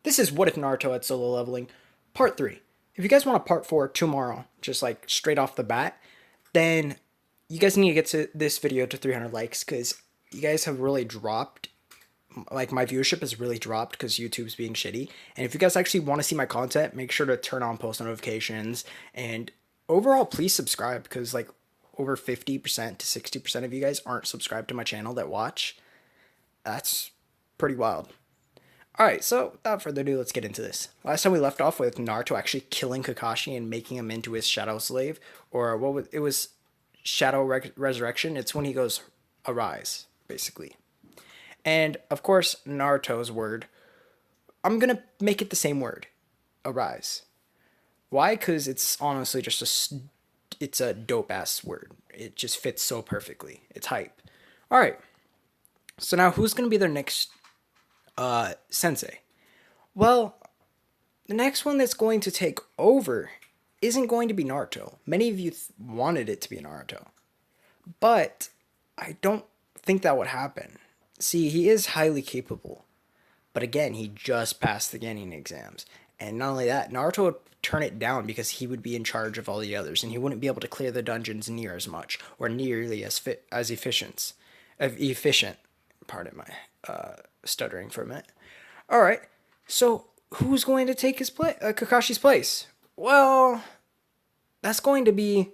This is What If Naruto had Solo Leveling, part 3. If you guys want a part 4 tomorrow, just like straight off the bat, then you guys need to get to this video to 300 likes because you guys have really dropped. Like, my viewership has really dropped because YouTube's being shitty. And if you guys actually want to see my content, make sure to turn on post notifications. And overall, please subscribe because, like, over 50% to 60% of you guys aren't subscribed to my channel that watch. That's pretty wild. Alright, so without further ado, let's get into this. Last time we left off with Naruto actually killing Kakashi and making him into his shadow slave, or what was it was shadow resurrection. It's when he goes arise, basically. And of course, Naruto's word, I'm gonna make it the same word, arise. Why? Because it's honestly just it's a dope ass word. It just fits so perfectly. It's hype. Alright, so now who's gonna be their next sensei? Well, the next one that's going to take over isn't going to be Naruto. Many of you wanted it to be Naruto, but I don't think that would happen. See, he is highly capable, but again, he just passed the Genin exams. And not only that, Naruto would turn it down because he would be in charge of all the others, and he wouldn't be able to clear the dungeons near as much, or nearly as efficient. Pardon my stuttering for a minute. All right, so who's going to take his place, Kakashi's place? Well, that's going to be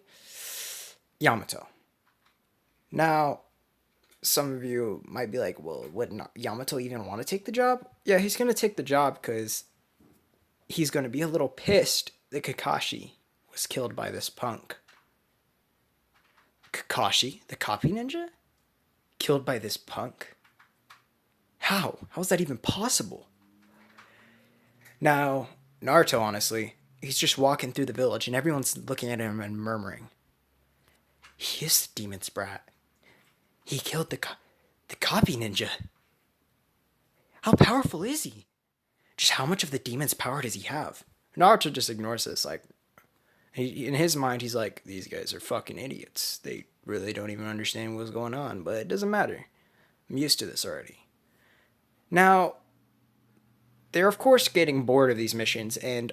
Yamato. Now, some of you might be like, well, would not Yamato even want to take the job? Yeah, he's going to take the job because he's going to be a little pissed that Kakashi was killed by this punk. Kakashi, the copy ninja? Killed by this punk? How? How is that even possible? Now, Naruto, honestly, he's just walking through the village and everyone's looking at him and murmuring. He is the demon's brat. He killed the copy ninja. How powerful is he? Just how much of the demon's power does he have? Naruto just ignores this. Like, in his mind, he's like, these guys are fucking idiots. They really don't even understand what's going on, but it doesn't matter. I'm used to this already. Now, they're of course getting bored of these missions and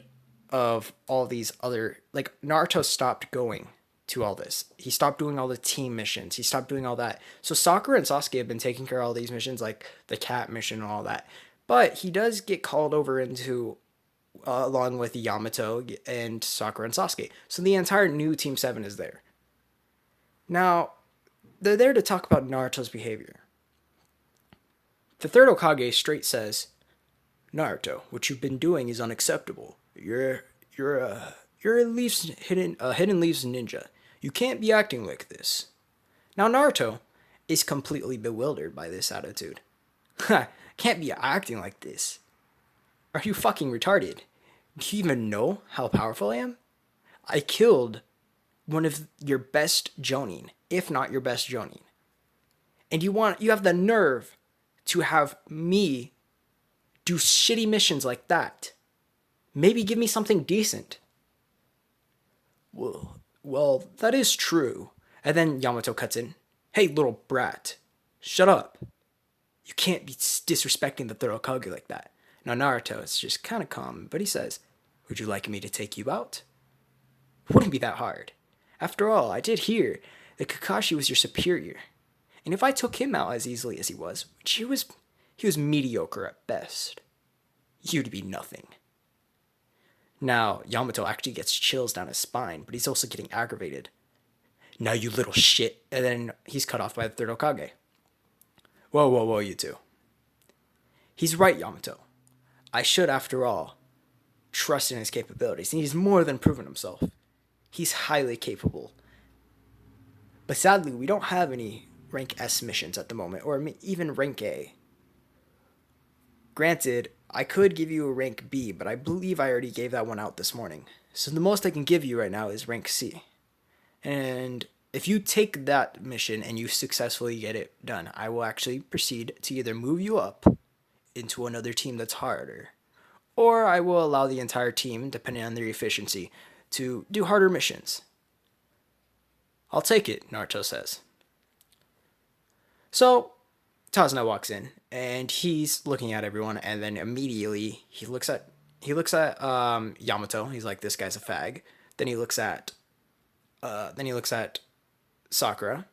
of all these other, like, Naruto stopped going to all this. He stopped doing all the team missions. He stopped doing all that. So Sakura and Sasuke have been taking care of all these missions, like the cat mission and all that. But he does get called over into, along with Yamato and Sakura and Sasuke. So the entire new Team 7 is there. Now, they're there to talk about Naruto's behavior. The third Hokage straight says, Naruto, what you've been doing is unacceptable. You're a hidden leaves ninja. You can't be acting like this. Now Naruto is completely bewildered by this attitude. Ha, can't be acting like this. Are you fucking retarded? Do you even know how powerful I am? I killed one of your best Jonin, if not your best Jonin. And you have the nerve to have me do shitty missions like that. Maybe give me something decent. Well, that is true. And then Yamato cuts in. Hey, little brat, shut up. You can't be disrespecting the third Hokage like that. Now Naruto is just kind of calm, but he says, would you like me to take you out? Wouldn't be that hard. After all, I did hear that Kakashi was your superior. And if I took him out as easily as he was, which he was mediocre at best, you'd be nothing. Now, Yamato actually gets chills down his spine, but he's also getting aggravated. Now, you little shit. And then he's cut off by the third Hokage. Whoa, you two. He's right, Yamato. I should, after all, trust in his capabilities, and he's more than proven himself. He's highly capable. But sadly, we don't have any rank S missions at the moment, or even rank A. Granted, I could give you a rank B, but I believe I already gave that one out this morning. So the most I can give you right now is rank C. And if you take that mission and you successfully get it done, I will actually proceed to either move you up into another team that's harder, or I will allow the entire team, depending on their efficiency, to do harder missions. I'll take it, Naruto says. So, Tazuna walks in and he's looking at everyone, and then immediately he looks at Yamato. He's like, this guy's a fag. Then he looks at Sakura.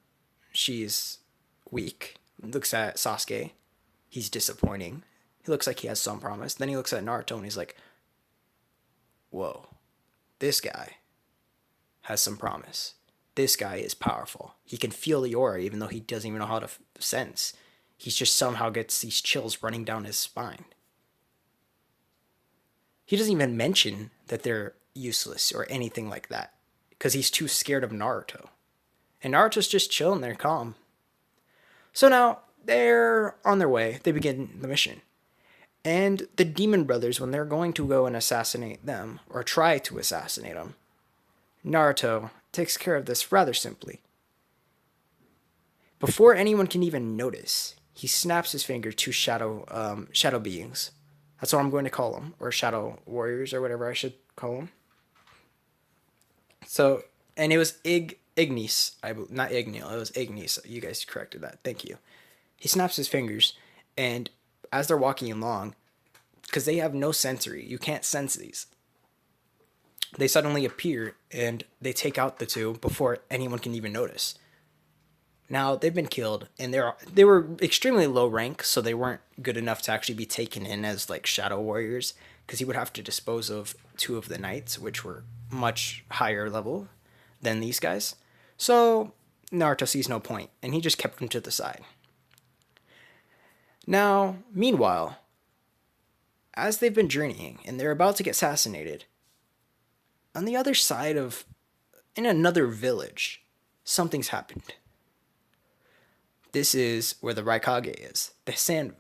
She's weak. Looks at Sasuke. He's disappointing. He looks like he has some promise. Then he looks at Naruto and he's like, whoa, this guy has some promise. This guy is powerful. He can feel the aura even though he doesn't even know how to sense. He's just somehow gets these chills running down his spine. He doesn't even mention that they're useless or anything like that because he's too scared of Naruto. And Naruto's just chilling there, calm. So now they're on their way. They begin the mission. And the Demon Brothers, when they're going to go and assassinate them, or try to assassinate them, Naruto takes care of this rather simply. Before anyone can even notice, he snaps his finger to shadow beings. That's what I'm going to call them, or shadow warriors, or whatever I should call them. So, and it was Ignis, not Ignil, it was Ignis. You guys corrected that. Thank you. He snaps his fingers, and as they're walking along, because they have no sensory, you can't sense these, they suddenly appear and they take out the two before anyone can even notice. Now, they've been killed, and they were extremely low rank, so they weren't good enough to actually be taken in as, like, shadow warriors, because he would have to dispose of two of the knights, which were much higher level than these guys. So, Naruto sees no point, and he just kept them to the side. Now, meanwhile, as they've been journeying, and they're about to get assassinated, on the other side in another village, something's happened. This is where the Raikage is.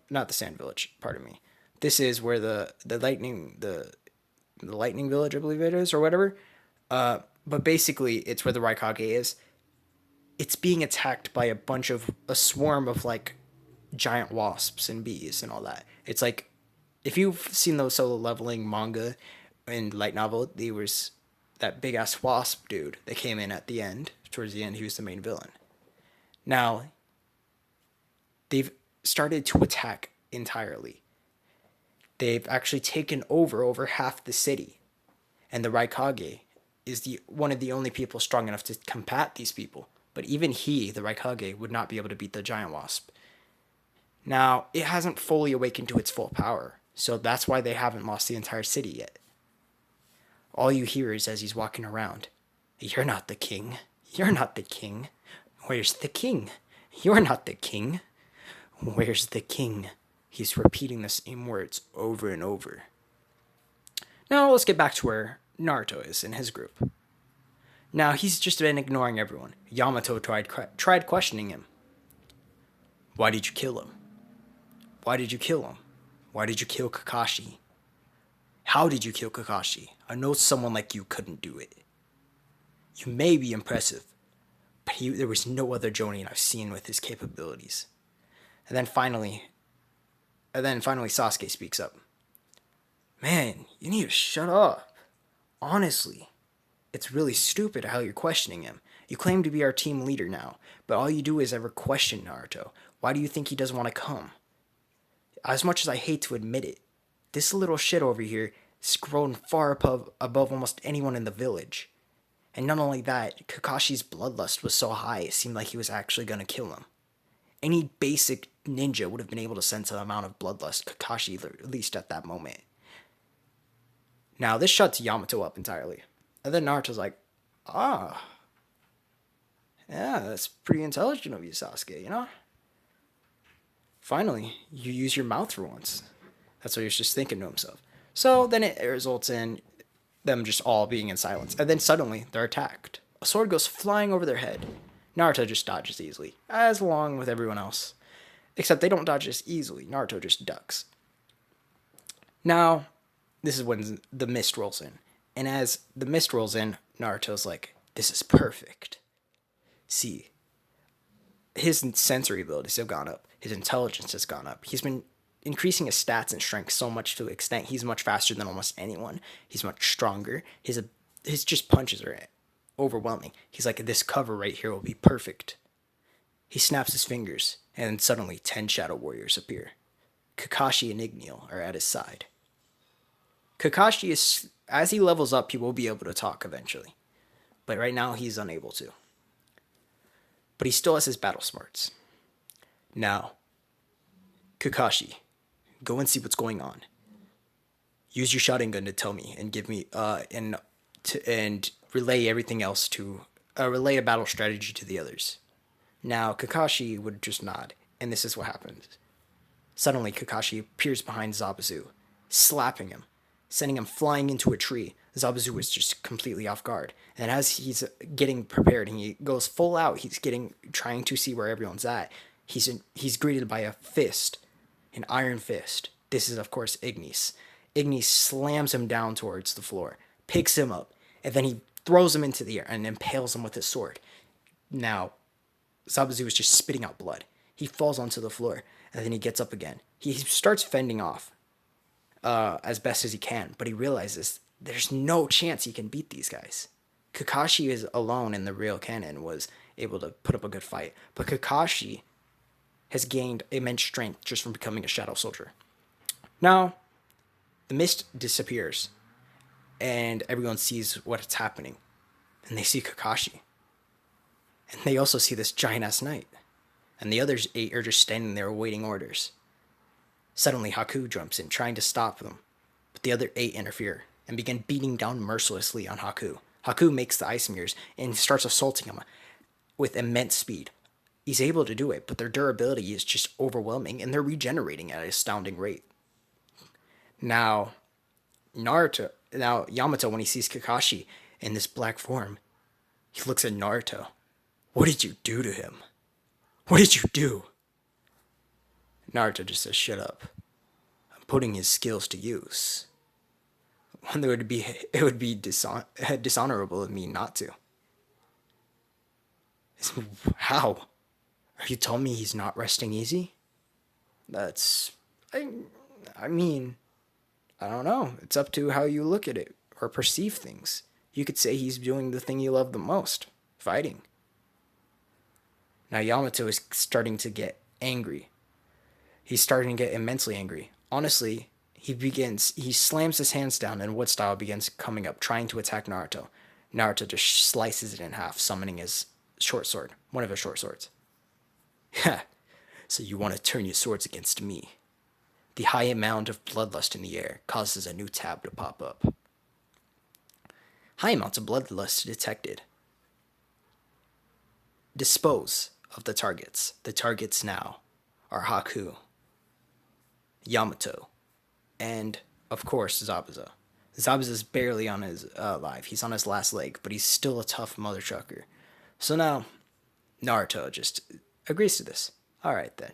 Not the sand village, pardon me. This is where the lightning village, I believe it is, or whatever. But basically, it's where the Raikage is. It's being attacked by a swarm of, like, giant wasps and bees and all that. It's like, if you've seen those solo leveling manga and light novel, there was that big ass wasp dude that came in at the end. Towards the end, he was the main villain. Now, they've started to attack entirely. They've actually taken over half the city. And the Raikage is one of the only people strong enough to combat these people. But even he, the Raikage, would not be able to beat the giant wasp. Now, it hasn't fully awakened to its full power. So that's why they haven't lost the entire city yet. All you hear is as he's walking around, "You're not the king. You're not the king. Where's the king? You're not the king. Where's the king?" He's repeating the same words over and over. Now let's get back to where Naruto is in his group. Now he's just been ignoring everyone. Yamato tried questioning him. "Why did you kill him? Why did you kill him? Why did you kill Kakashi? How did you kill Kakashi? I know someone like you couldn't do it. You may be impressive, but there was no other Jonin I've seen with his capabilities." And then finally Sasuke speaks up. "Man, you need to shut up. Honestly, it's really stupid how you're questioning him. You claim to be our team leader now, but all you do is ever question Naruto. Why do you think he doesn't want to come? As much as I hate to admit it, this little shit over here has grown far above almost anyone in the village. And not only that, Kakashi's bloodlust was so high it seemed like he was actually going to kill him. Any basic ninja would have been able to sense the amount of bloodlust Kakashi released at that moment." Now, this shuts Yamato up entirely. And then Naruto's like, yeah, that's pretty intelligent of you, Sasuke, you know? Finally, you use your mouth for once. That's what he was just thinking to himself. So then it results in them just all being in silence. And then suddenly, they're attacked. A sword goes flying over their head. Naruto just dodges easily, as along with everyone else. Except they don't dodge as easily. Naruto just ducks. Now, this is when the mist rolls in. And as the mist rolls in, Naruto's like, "This is perfect." See, his sensory abilities have gone up. His intelligence has gone up. He's been increasing his stats and strength so much to the extent he's much faster than almost anyone. He's much stronger. His just punches are overwhelming. He's like, "This cover right here will be perfect." He snaps his fingers, and suddenly 10 Shadow Warriors appear. Kakashi and Igneel are at his side. Kakashi is, as he levels up, he will be able to talk eventually. But right now, he's unable to. But he still has his battle smarts. Now, Kakashi, go and see what's going on. Use your Sharingan to tell me and give me and relay everything else to relay a battle strategy to the others. Now Kakashi would just nod, and this is what happens. Suddenly, Kakashi appears behind Zabuza, slapping him, sending him flying into a tree. Zabuza is just completely off guard, and as he's getting prepared and he goes full out, trying to see where everyone's at. He's greeted by a fist, an iron fist. This is of course Ignis. Ignis slams him down towards the floor, picks him up, and then he throws him into the air and impales him with his sword. Now, Zabuza is just spitting out blood. He falls onto the floor, and then he gets up again. He starts fending off as best as he can, but he realizes there's no chance he can beat these guys. Kakashi is alone in the real canon, was able to put up a good fight, but Kakashi has gained immense strength just from becoming a shadow soldier. Now, the mist disappears, and everyone sees what's happening, and they see Kakashi. And they also see this giant-ass knight. And the other 8 are just standing there awaiting orders. Suddenly, Haku jumps in, trying to stop them. But the other 8 interfere, and begin beating down mercilessly on Haku. Haku makes the ice mirrors, and starts assaulting him with immense speed. He's able to do it, but their durability is just overwhelming, and they're regenerating at an astounding rate. Now, Yamato, when he sees Kakashi in this black form, he looks at Naruto. What did you do to him? What did you do? Naruto just says, shut up. I'm putting his skills to use. It would be dishonorable of me not to. How? Are you telling me he's not resting easy? I mean, I don't know. It's up to how you look at it or perceive things. You could say he's doing the thing you love the most, fighting. Now Yamato is starting to get angry. He's starting to get immensely angry. Honestly, he slams his hands down and Wood Style begins coming up, trying to attack Naruto. Naruto just slices it in half, summoning his short sword, one of his short swords. Ha! So you want to turn your swords against me? The high amount of bloodlust in the air causes a new tab to pop up. High amounts of bloodlust detected. Dispose of the targets. The targets now are Haku, Yamato, and, of course, Zabuza. Zabuza's barely on his alive. He's on his last leg, but he's still a tough mother trucker. So now, Naruto just agrees to this. Alright then.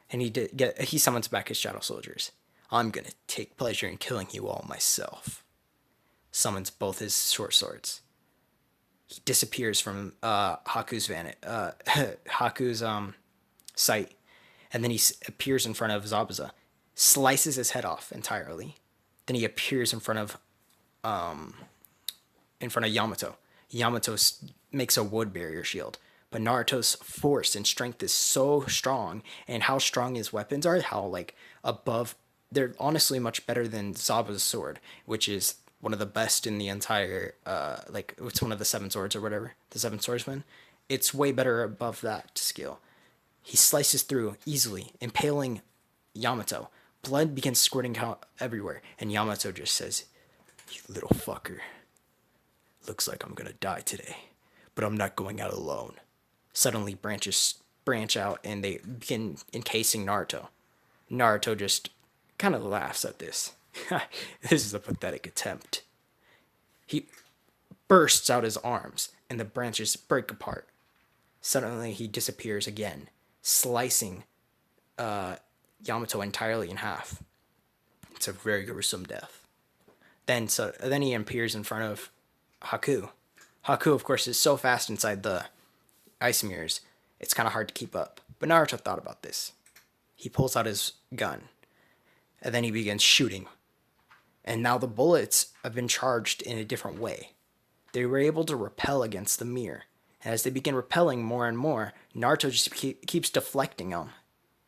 And he summons back his shadow soldiers. I'm gonna take pleasure in killing you all myself. Summons both his short swords. He disappears from Haku's sight, and then he appears in front of Zabuza, slices his head off entirely. Then he appears in front of Yamato. Yamato makes a wood barrier shield, but Naruto's force and strength is so strong, and how strong his weapons are, they're honestly much better than Zabuza's sword, which is one of the best in the entire, it's one of the 7 swords or whatever, the 7 swordsmen. It's way better above that skill. He slices through easily, impaling Yamato. Blood begins squirting out everywhere, and Yamato just says, "You little fucker. Looks like I'm gonna die today, but I'm not going out alone." Suddenly branches branch out, and they begin encasing Naruto. Naruto just kind of laughs at this. This is a pathetic attempt. He bursts out his arms, and the branches break apart. Suddenly, he disappears again, slicing Yamato entirely in half. It's a very gruesome death. Then he appears in front of Haku. Haku, of course, is so fast inside the ice mirrors, it's kind of hard to keep up. But Naruto thought about this. He pulls out his gun, and then he begins shooting. And now the bullets have been charged in a different way. They were able to repel against the mirror, And as they begin repelling more and more, Naruto just keeps deflecting them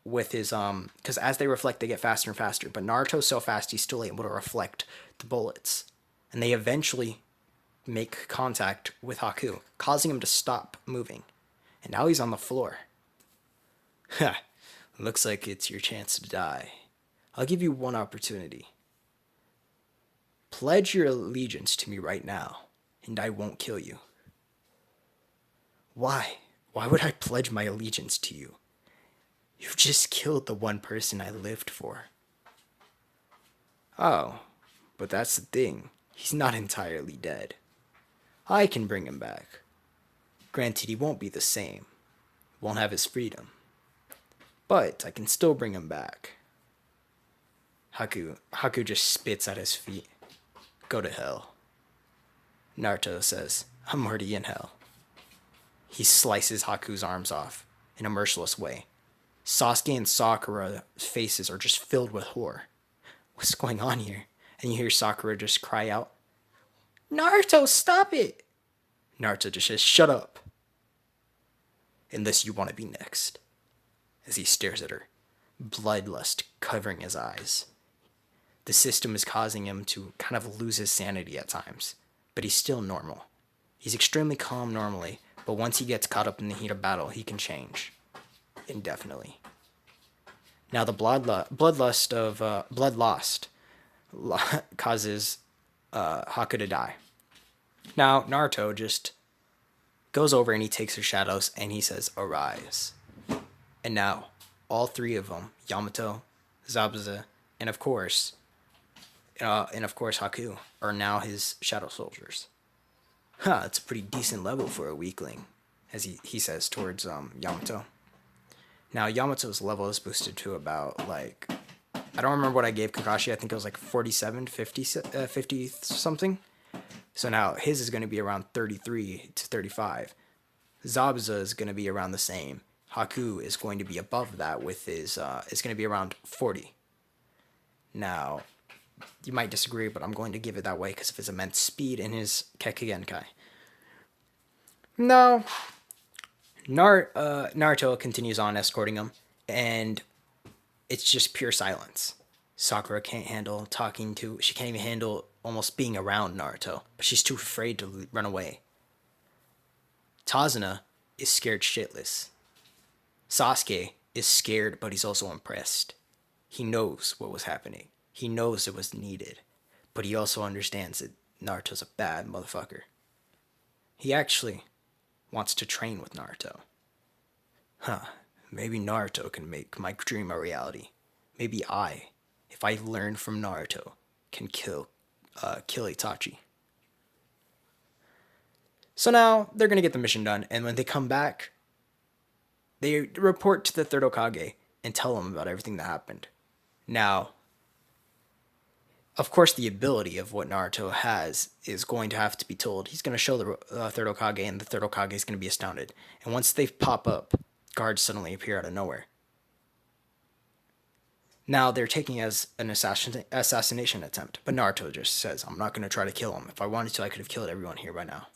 with his because as they reflect they get faster and faster, but Naruto's so fast he's still able to reflect the bullets, and they eventually make contact with Haku, causing him to stop moving, and now he's on the floor. Ha, looks like it's your chance to die. I'll give you one opportunity. Pledge your allegiance to me right now, and I won't kill you. Why would I pledge my allegiance to you? You've just killed the one person I lived for. Oh, but that's the thing. He's not entirely dead. I can bring him back. Granted, he won't be the same. Won't have his freedom. But I can still bring him back. Haku just spits at his feet. Go to hell. Naruto says, I'm already in hell. He slices Haku's arms off in a merciless way. Sasuke and Sakura's faces are just filled with horror. What's going on here? And you hear Sakura just cry out, Naruto, stop it! Naruto just says, shut up. Unless you want to be next. As he stares at her, bloodlust covering his eyes. The system is causing him to kind of lose his sanity at times, but he's still normal. He's extremely calm normally, but once he gets caught up in the heat of battle, he can change. Indefinitely. Now the bloodlust causes Haku to die. Now Naruto just goes over and he takes her shadows and he says, arise. And now all three of them, Yamato, Zabuza, and of course Haku, are now his shadow soldiers. Huh, it's a pretty decent level for a weakling, as he says towards Yamato. Now, Yamato's level is boosted to about, like, I don't remember what I gave Kakashi. I think it was like 47, 50 something. So now his is going to be around 33 to 35. Zabuza is going to be around the same. Haku is going to be above that with his, it's going to be around 40. Now, you might disagree, but I'm going to give it that way because of his immense speed and his Kekigenkai. No. Naruto continues on escorting him, and it's just pure silence. Sakura can't handle she can't even handle almost being around Naruto, but she's too afraid to run away. Tazuna is scared shitless. Sasuke is scared, but he's also impressed. He knows what was happening. He knows it was needed, but he also understands that Naruto's a bad motherfucker. He actually wants to train with Naruto. Maybe Naruto can make my dream a reality. Maybe if I learn from Naruto, can kill Itachi. So now they're gonna get the mission done, and when they come back, they report to the third Hokage and tell him about everything that happened. Now, of course, the ability of what Naruto has is going to have to be told. He's going to show the third Hokage, and the third Hokage is going to be astounded. And once they pop up, guards suddenly appear out of nowhere. Now they're taking it as an assassination attempt, but Naruto just says, I'm not going to try to kill him. If I wanted to, I could have killed everyone here by now.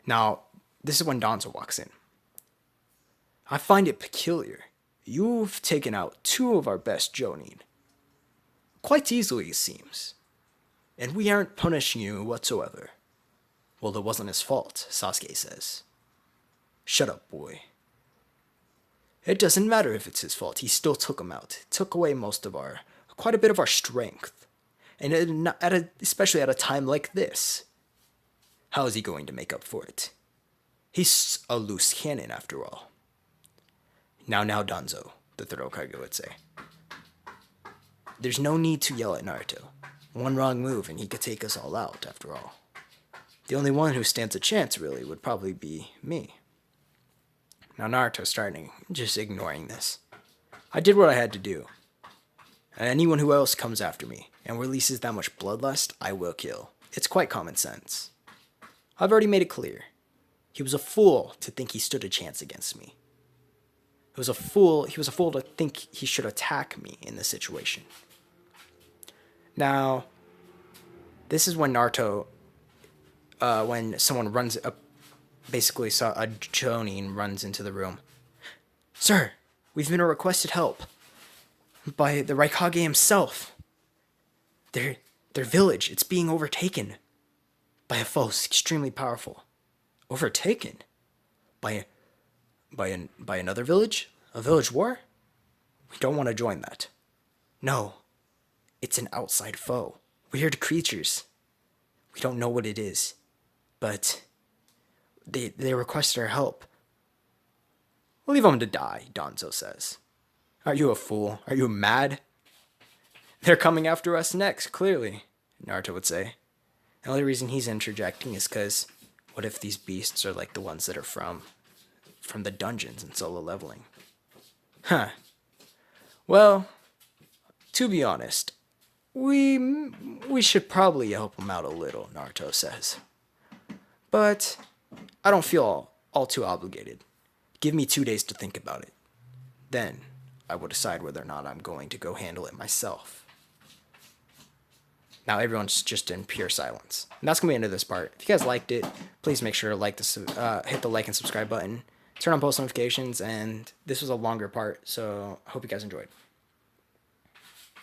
Now, this is when Danzo walks in. I find it peculiar. You've taken out 2 of our best Jonin. Quite easily, it seems. And we aren't punishing you whatsoever. Well, it wasn't his fault, Sasuke says. Shut up, boy. It doesn't matter if it's his fault. He still took him out. Took away quite a bit of our strength. And especially at a time like this. How is he going to make up for it? He's a loose cannon, after all. Now, Danzo, the third Hokage would say. There's no need to yell at Naruto. One wrong move and he could take us all out, after all. The only one who stands a chance, really, would probably be me. Now Naruto's starting, just ignoring this. I did what I had to do. And anyone who else comes after me and releases that much bloodlust, I will kill. It's quite common sense. I've already made it clear. He was a fool to think he stood a chance against me. He was a fool to think he should attack me in this situation. Now, this is when Naruto when someone runs up, basically saw a Jonin runs into the room. Sir, we've been requested help by the Raikage himself. Their village, it's being overtaken by a foe extremely powerful. Overtaken? By another village? A village war? We don't want to join that. No, it's an outside foe. Weird creatures. We don't know what it is, but they requested our help. We'll leave them to die, Danzo says. Are you a fool? Are you mad? They're coming after us next, clearly, Naruto would say. The only reason he's interjecting is because what if these beasts are like the ones that are from the dungeons in Solo Leveling? Huh. Well, to be honest, we should probably help them out a little, Naruto says. But I don't feel all too obligated. Give me 2 days to think about it. Then I will decide whether or not I'm going to go handle it myself. Now everyone's just in pure silence. And that's going to be the end of this part. If you guys liked it, please make sure to like this, hit the like and subscribe button. Turn on post notifications, and this was a longer part, so I hope you guys enjoyed.